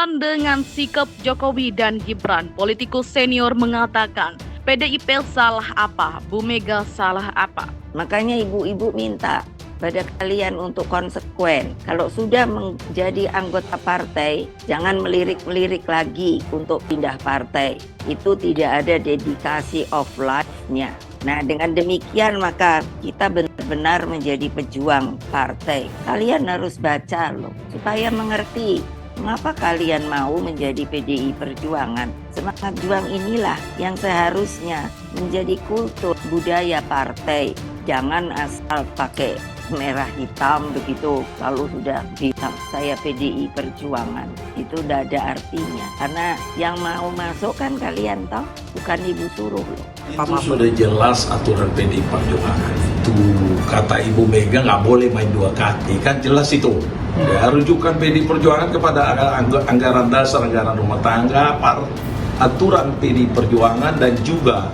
Heran dengan sikap Jokowi dan Gibran, politikus senior mengatakan, PDIP salah apa, Bu Mega salah apa? Makanya ibu-ibu minta pada kalian untuk konsekuen. Kalau sudah menjadi anggota partai, jangan melirik-melirik lagi untuk pindah partai. Itu tidak ada dedikasi of life-nya. Nah, dengan demikian maka kita benar-benar menjadi pejuang partai. Kalian harus baca loh, supaya mengerti mengapa kalian mau menjadi PDI Perjuangan. Semangat juang inilah yang seharusnya menjadi kultur budaya partai. Jangan asal pakai merah hitam begitu lalu sudah bilang saya PDI Perjuangan. Itu udah ada artinya, karena yang mau masuk kan kalian toh, bukan ibu suruh loh. Itu sudah jelas aturan PDI Perjuangan itu, kata Ibu Mega nggak boleh main dua kaki, kan jelas itu. Ya, rujukan PDI Perjuangan kepada anggaran dasar, anggaran rumah tangga, aturan PDI Perjuangan dan juga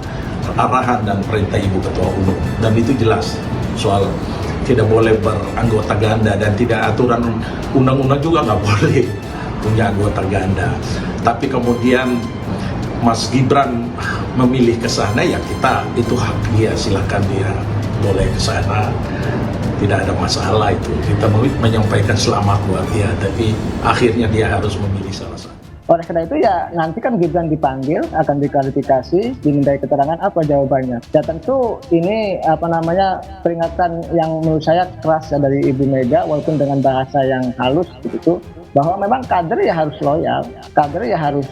arahan dan perintah Ibu Ketua Umum, dan itu jelas soal tidak boleh beranggota ganda dan tidak aturan undang-undang juga nggak boleh punya anggota ganda. Tapi kemudian Mas Gibran memilih ke sana, ya kita itu hak dia, silakan dia boleh ke sana, tidak ada masalah itu. Kita menyampaikan selamat buat dia, tapi akhirnya dia harus memilih salah satu. Oleh karena itu ya nanti kan Gibran dipanggil, akan diklarifikasi, dimintai keterangan apa jawabannya. Ya tentu ini peringatan yang menurut saya keras ya dari Ibu Mega, walaupun dengan bahasa yang halus begitu, bahwa memang kader ya harus loyal, kader ya harus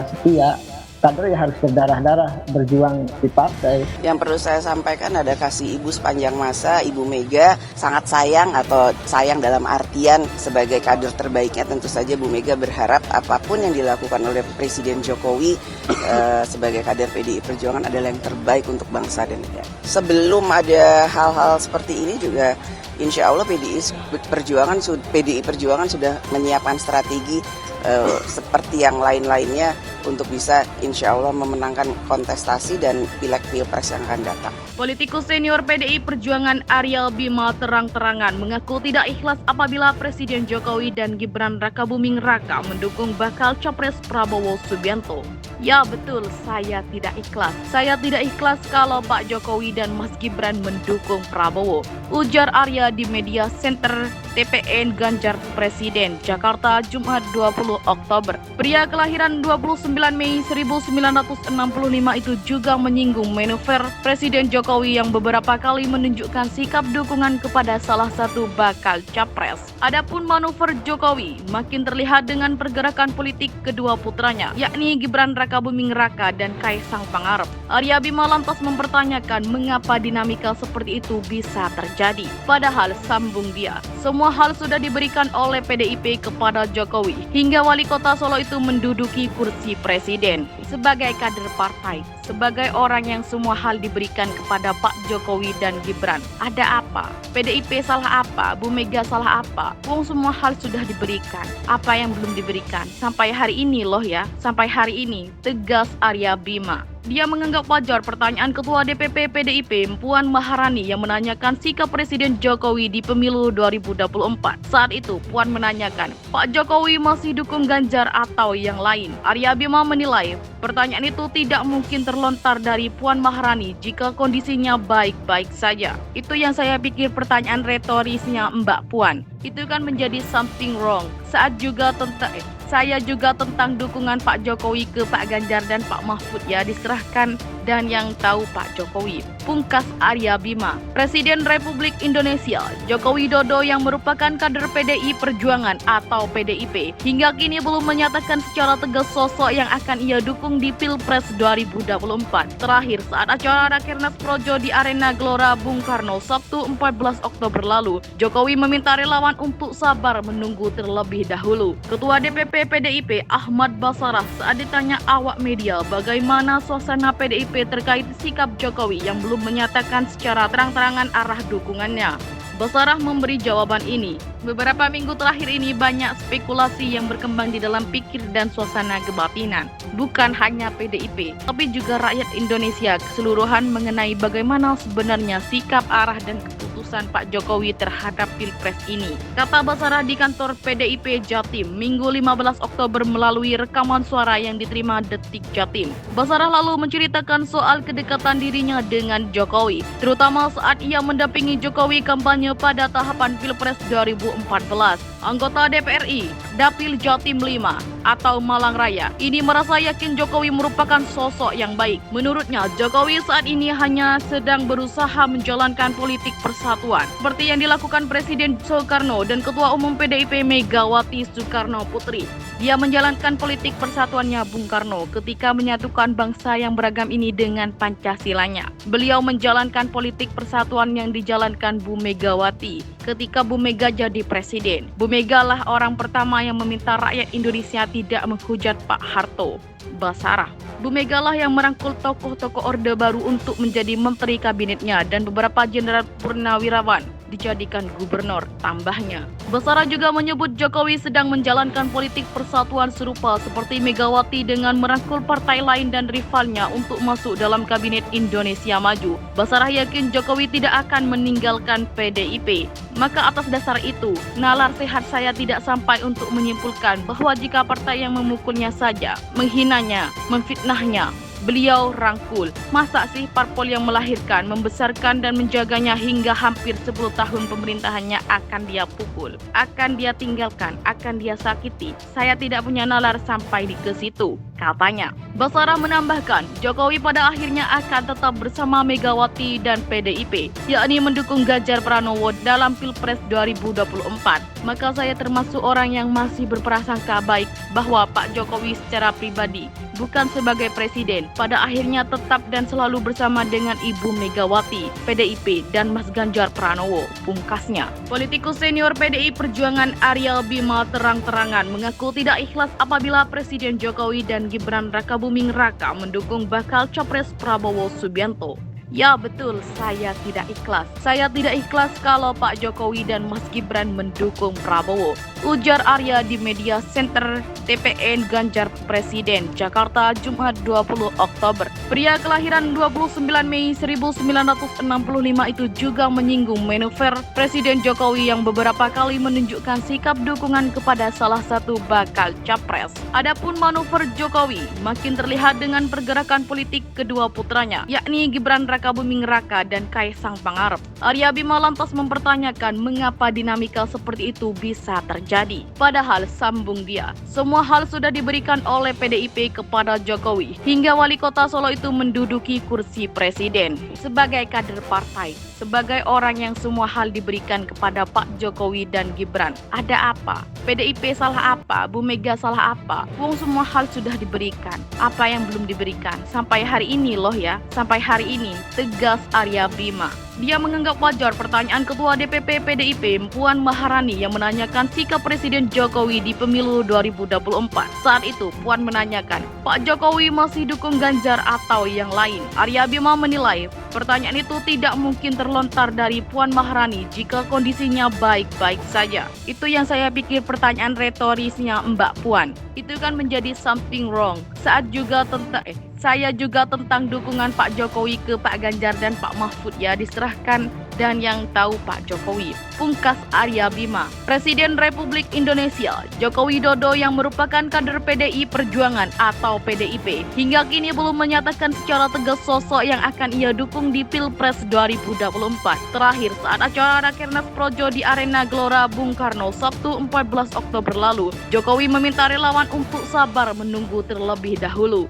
setia, kader ya harus berdarah-darah berjuang di partai. Yang perlu saya sampaikan ada kasih ibu sepanjang masa, Ibu Mega sangat sayang, atau sayang dalam artian sebagai kader terbaiknya tentu saja Bu Mega berharap apapun yang dilakukan oleh Presiden Jokowi sebagai kader PDI Perjuangan adalah yang terbaik untuk bangsa dan negara. Sebelum ada hal-hal seperti ini juga insya Allah PDI Perjuangan sudah menyiapkan strategi seperti yang lain-lainnya untuk bisa insya Allah memenangkan kontestasi dan pileg pilpres yang akan datang. Politikus senior PDI Perjuangan Arya Bima terang-terangan mengaku tidak ikhlas apabila Presiden Jokowi dan Gibran Rakabuming Raka mendukung bakal Capres Prabowo Subianto. Ya betul, saya tidak ikhlas. Saya tidak ikhlas kalau Pak Jokowi dan Mas Gibran mendukung Prabowo, ujar Arya di media center TPN Ganjar Presiden, Jakarta, Jumat 20 Oktober. Pria kelahiran 29 Mei 1965 itu juga menyinggung manuver Presiden Jokowi yang beberapa kali menunjukkan sikap dukungan kepada salah satu bakal capres. Adapun manuver Jokowi makin terlihat dengan pergerakan politik kedua putranya, yakni Gibran Rakabuming Raka dan Kaisang Pangarep. Arya Bima lantas mempertanyakan mengapa dinamika seperti itu bisa terjadi. Padahal sambung dia, semua hal sudah diberikan oleh PDIP kepada Jokowi hingga wali kota Solo itu menduduki kursi presiden. Sebagai kader partai, sebagai orang yang semua hal diberikan kepada Pak Jokowi dan Gibran, ada apa? PDIP salah apa? Bu Mega salah apa? Wong semua hal sudah diberikan. Apa yang belum diberikan? Sampai hari ini loh ya, sampai hari ini, tegas Arya Bima. Dia menganggap wajar pertanyaan Ketua DPP PDIP Puan Maharani yang menanyakan sikap Presiden Jokowi di pemilu 2024. Saat itu Puan menanyakan, Pak Jokowi masih dukung Ganjar atau yang lain? Arya Bima menilai pertanyaan itu tidak mungkin terlontar dari Puan Maharani jika kondisinya baik-baik saja. Itu yang saya pikir pertanyaan retorisnya Mbak Puan. Itu kan menjadi something wrong. Saya juga tentang dukungan Pak Jokowi ke Pak Ganjar dan Pak Mahfud ya diserahkan dan yang tahu Pak Jokowi. Pungkas Arya Bima. Presiden Republik Indonesia Joko Widodo yang merupakan kader PDI Perjuangan atau PDIP hingga kini belum menyatakan secara tegas sosok yang akan ia dukung di Pilpres 2024. Terakhir saat acara Rakernas Projo di Arena Gelora Bung Karno Sabtu 14 Oktober lalu, Jokowi meminta relawan untuk sabar menunggu terlebih dahulu. Ketua DPP PDIP Ahmad Basarah saat ditanya awak media bagaimana suasana PDIP terkait sikap Jokowi yang belum menyatakan secara terang-terangan arah dukungannya. Basarah memberi jawaban ini. Beberapa minggu terakhir ini banyak spekulasi yang berkembang di dalam pikir dan suasana kebatinan. Bukan hanya PDIP, tapi juga rakyat Indonesia keseluruhan mengenai bagaimana sebenarnya sikap, arah, dan keputusan keputusan Pak Jokowi terhadap Pilpres ini. Kata Basarah di kantor PDIP Jatim Minggu 15 Oktober melalui rekaman suara yang diterima Detik Jatim. Basarah lalu menceritakan soal kedekatan dirinya dengan Jokowi, terutama saat ia mendampingi Jokowi kampanye pada tahapan Pilpres 2014. Anggota DPR RI Dapil Jatim 5 atau Malang Raya ini merasa yakin Jokowi merupakan sosok yang baik. Menurutnya, Jokowi saat ini hanya sedang berusaha menjalankan politik persatuan seperti yang dilakukan Presiden Soekarno dan Ketua Umum PDIP Megawati Soekarno Putri. Dia menjalankan politik persatuannya Bung Karno ketika menyatukan bangsa yang beragam ini dengan Pancasilanya. Beliau menjalankan politik persatuan yang dijalankan Bu Megawati ketika Bu Mega jadi presiden. Bu Mega lah orang pertama yang meminta rakyat Indonesia tidak menghujat Pak Harto. Basarah. Bu Mega lah yang merangkul tokoh-tokoh Orde Baru untuk menjadi menteri kabinetnya dan beberapa jenderal purnawirawan dijadikan gubernur, tambahnya. Basarah juga menyebut Jokowi sedang menjalankan politik persatuan serupa seperti Megawati dengan merangkul partai lain dan rivalnya untuk masuk dalam kabinet Indonesia Maju. Basarah yakin Jokowi tidak akan meninggalkan PDIP. Maka atas dasar itu, nalar sehat saya tidak sampai untuk menyimpulkan bahwa jika partai yang memukulnya saja, menghinanya, memfitnahnya, beliau rangkul. Masa sih parpol yang melahirkan, membesarkan dan menjaganya hingga hampir 10 tahun pemerintahannya akan dia pukul, akan dia tinggalkan, akan dia sakiti? Saya tidak punya nalar sampai ke situ, katanya. Basarah menambahkan, Jokowi pada akhirnya akan tetap bersama Megawati dan PDIP, yakni mendukung Ganjar Pranowo dalam Pilpres 2024. Maka saya termasuk orang yang masih berprasangka baik bahwa Pak Jokowi secara pribadi, bukan sebagai presiden, pada akhirnya tetap dan selalu bersama dengan Ibu Megawati, PDIP, dan Mas Ganjar Pranowo, pungkasnya. Politikus senior PDI Perjuangan Aryal Bima terang-terangan mengaku tidak ikhlas apabila Presiden Jokowi dan Gibran Rakabuming Raka mendukung bakal Capres Prabowo Subianto. Ya betul, saya tidak ikhlas. Saya tidak ikhlas kalau Pak Jokowi dan Mas Gibran mendukung Prabowo, ujar Arya di media center TPN Ganjar Presiden, Jakarta, Jumat 20 Oktober. Pria kelahiran 29 Mei 1965 itu juga menyinggung manuver Presiden Jokowi yang beberapa kali menunjukkan sikap dukungan kepada salah satu bakal capres. Adapun manuver Jokowi makin terlihat dengan pergerakan politik kedua putranya, yakni Gibran Rakabuming Raka dan Kaisang Pangarep. Arya Bima lantas mempertanyakan mengapa dinamika seperti itu bisa terjadi. Padahal, sambung dia, semua hal sudah diberikan oleh PDIP kepada Jokowi hingga wali kota Solo itu menduduki kursi presiden. Sebagai kader partai, sebagai orang yang semua hal diberikan kepada Pak Jokowi dan Gibran, ada apa? PDIP salah apa? Bu Mega salah apa? Wong semua hal sudah diberikan. Apa yang belum diberikan? Sampai hari ini loh ya, sampai hari ini, tegas Arya Bima. Dia menganggap wajar pertanyaan Ketua DPP PDIP Puan Maharani yang menanyakan sikap Presiden Jokowi di pemilu 2024. Saat itu Puan menanyakan, Pak Jokowi masih dukung Ganjar atau yang lain? Arya Bima menilai pertanyaan itu tidak mungkin terlontar dari Puan Maharani jika kondisinya baik-baik saja. Itu yang saya pikir pertanyaan retorisnya Mbak Puan. Itu kan menjadi something wrong. Saya juga tentang dukungan Pak Jokowi ke Pak Ganjar dan Pak Mahfud ya diserahkan dan yang tahu Pak Jokowi, pungkas Arya Bima. Presiden Republik Indonesia Joko Widodo yang merupakan kader PDI Perjuangan atau PDIP hingga kini belum menyatakan secara tegas sosok yang akan ia dukung di Pilpres 2024. Terakhir saat acara Rakernas Projo di Arena Gelora Bung Karno Sabtu 14 Oktober lalu, Jokowi meminta relawan untuk sabar menunggu terlebih dahulu.